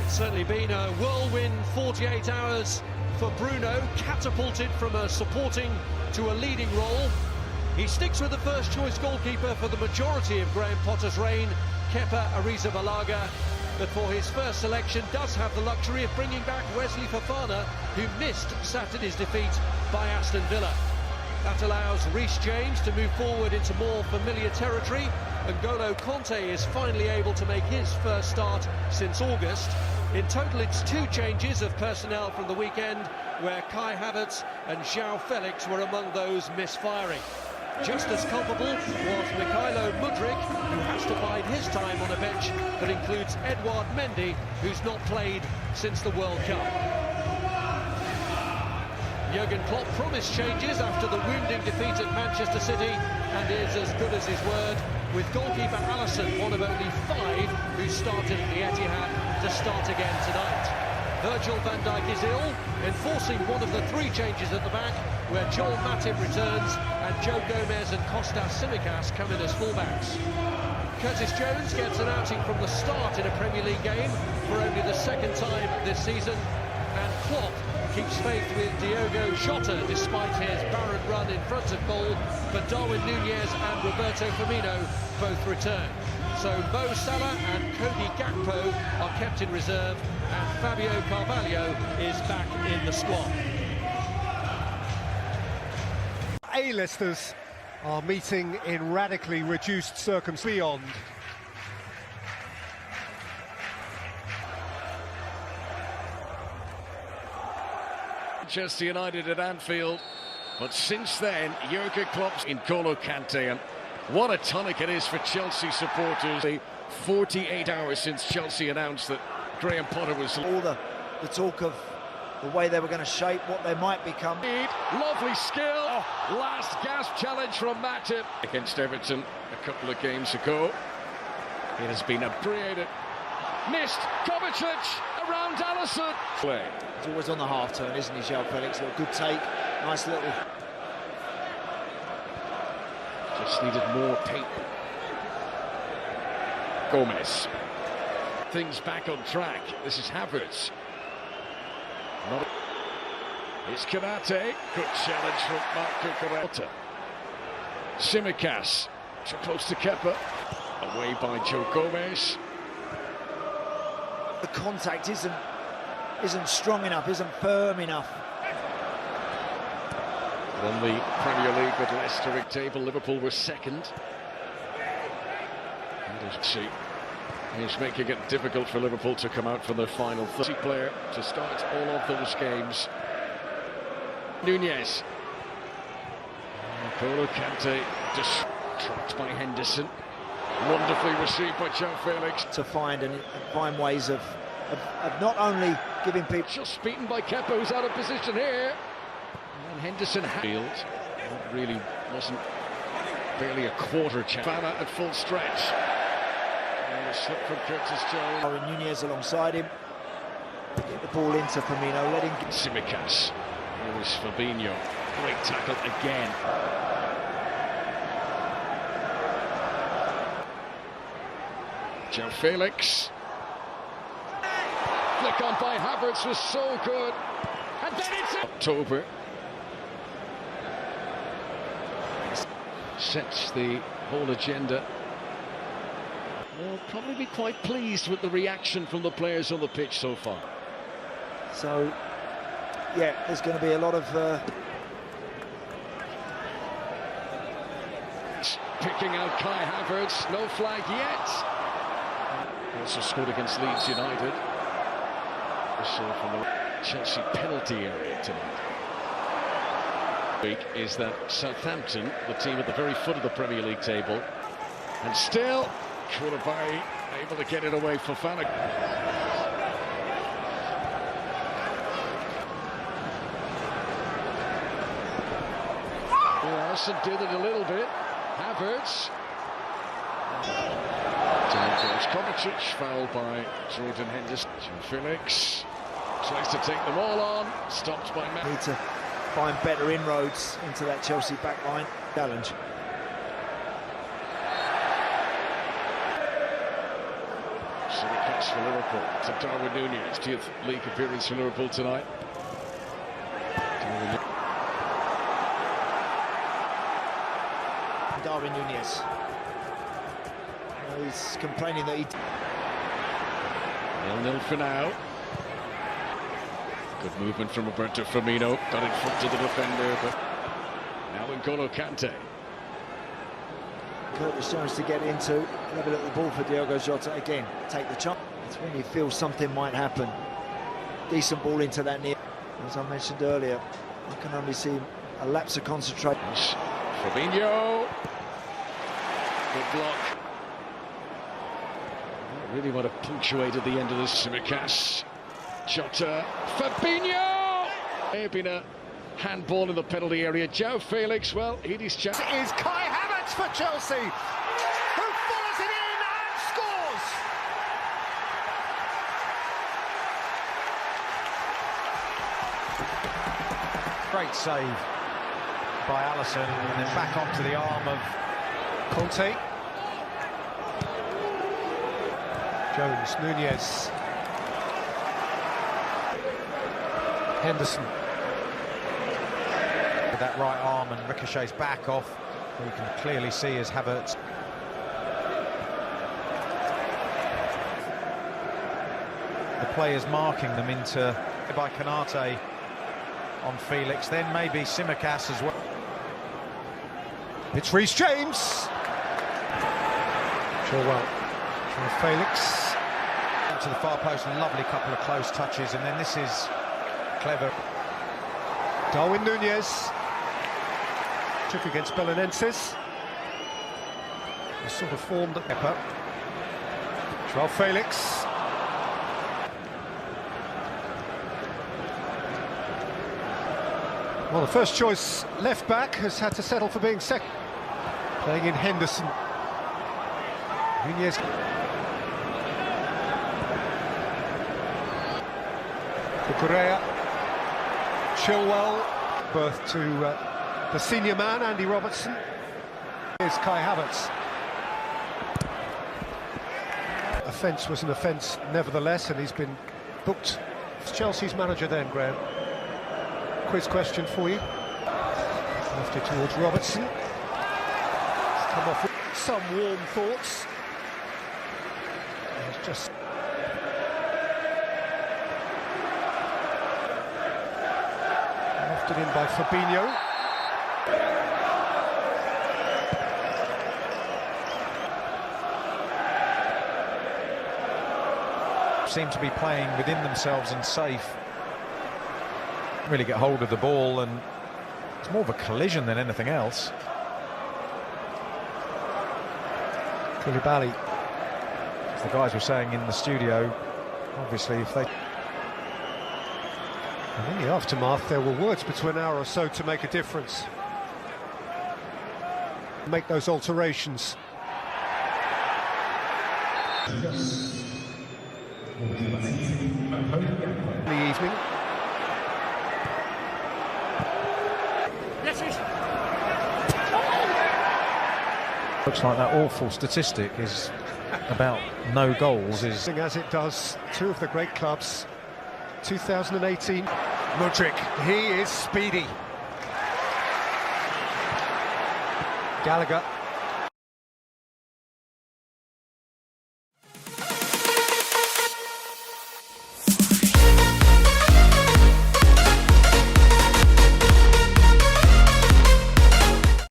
Certainly been a whirlwind 48 hours for Bruno, catapulted from a supporting to a leading role. He sticks with the first choice goalkeeper for the majority of Graham Potter's reign, Kepa Arrizabalaga, but for his first selection does have the luxury of bringing back Wesley Fofana, who missed Saturday's defeat by Aston Villa. That allows Reece James to move forward into more familiar territory, and N'Golo Kanté is finally able to make his first start since August. In total, it's 2 changes of personnel from the weekend, where Kai Havertz and João Felix were among those misfiring. Just as culpable was Mykhailo Mudryk, who has to bide his time on a bench that includes Edouard Mendy, who's not played since the World Cup. Jurgen Klopp promised changes after the wounding defeat at Manchester City, and is as good as his word, with goalkeeper Alisson one of only 5 who started at the Etihad to start again tonight. Virgil van Dijk is ill, enforcing one of the 3 changes at the back, where Joel Matip returns and Joe Gomez and Kostas Tsimikas come in as fullbacks. Curtis Jones gets an outing from the start in a Premier League game for only the 2nd time this season, and Klopp keeps faith with Diogo Jota despite his barren run in front of goal, but Darwin Núñez and Roberto Firmino both return. So Mo Salah and Cody Gakpo are kept in reserve, and Fabio Carvalho is back in the squad. A-listers are meeting in radically reduced circumstances beyond. Manchester United at Anfield, but since then Jurgen Klopp's N'Golo Kanté, and what a tonic it is for Chelsea supporters. The 48 hours since Chelsea announced that Graham Potter was all the talk of the way they were going to shape what they might become. Lovely skill, last gasp challenge from Matip against Everton a couple of games ago. It has been abbreviated, missed, Kovacic around Alisson. Play. He's always on the half turn, isn't he, João Felix? A good take, nice little. Just needed more tape. Gomez. Things back on track. This is Havertz. It's Konate. Good challenge from Marco Correa. Tsimikas. Too close to Kepa. Away by Joe Gomez. The contact isn't strong enough, isn't firm enough. On the Premier League with Leicester at table, Liverpool were 2nd. He's making it difficult for Liverpool to come out for the final 30 player to start all of those games. Núñez. N'Golo Kanté just trapped by Henderson. Wonderfully received by João Felix. To find ways of not only giving people... Just beaten by Kepa, who's out of position here. And Henderson field. That really wasn't barely a quarter chance. Fana at full stretch. And a slip from Curtis Jones. Núñez alongside him. Get the ball into Firmino, let him... Tsimikas. There was Fabinho. Great tackle again. João Felix. Flick on by Havertz was so good. And then it's October. Sets the whole agenda. They'll probably be quite pleased with the reaction from the players on the pitch so far. So, yeah, there's going to be a lot of... Picking out Kai Havertz, no flag yet. Also scored against Leeds United. Whistle from the Chelsea penalty area tonight. Is that Southampton, the team at the very foot of the Premier League table, and still Koulibaly able to get it away for Fana. Larson did it a little bit. Havertz. Down goes Kovacic, fouled by Jordan Henderson. Felix. Tries to take them all on, stopped by Matt. Need to find better inroads into that Chelsea back line. Challenge. Catch for Liverpool to Darwin Núñez. 10th league appearance for Liverpool tonight. Darwin Núñez. He's complaining that he... 0-0 for now. Good movement from Roberto Firmino. Got in front of the defender, but now N'Golo Kante. Curtis Jones to get into. Have a look at the ball for Diogo Jota again. Take the chance. It's when you feel something might happen. Decent ball into that near. As I mentioned earlier, I can only see a lapse of concentration. Fabinho. Good block. Really want to punctuate at the end of this. Tsimikas. Jota. Fabinho! May have been a handball in the penalty area. Joe Felix, well, he is chance. It is Kai Havertz for Chelsea, who follows it in and scores. Great save by Alisson, and then back onto the arm of Conte. Jones, Núñez. Henderson. with that right arm and ricochets back off. You can clearly see as Havertz. The players marking them into by Konate on Felix, then maybe Tsimikas as well. It's Reece James. Chilwell. Felix. To the far post, a lovely couple of close touches, and then this is clever. Darwin Núñez. Took against Belenenses. The sort of form that Pepper. Joao Felix. Well, the first choice left back has had to settle for being second. Playing in Henderson. Núñez. Correa. Chilwell. Birth to the senior man, Andy Robertson. Here's Kai Havertz. Offence was an offence nevertheless, and he's been booked. It's Chelsea's manager then, Graham. Quiz question for you. Left it towards Robertson. He's come off with some warm thoughts. He's just... lofted in by Fabinho. Seem to be playing within themselves and safe. Really get hold of the ball, and it's more of a collision than anything else. Koulibaly. As the guys were saying in the studio, obviously if they... And in the aftermath there were words between an hour or so to make a difference. Make those alterations. In the evening. Looks like that awful statistic is about no goals is... As it does, two of the great clubs, 2018. Mudryk, he is speedy. Gallagher.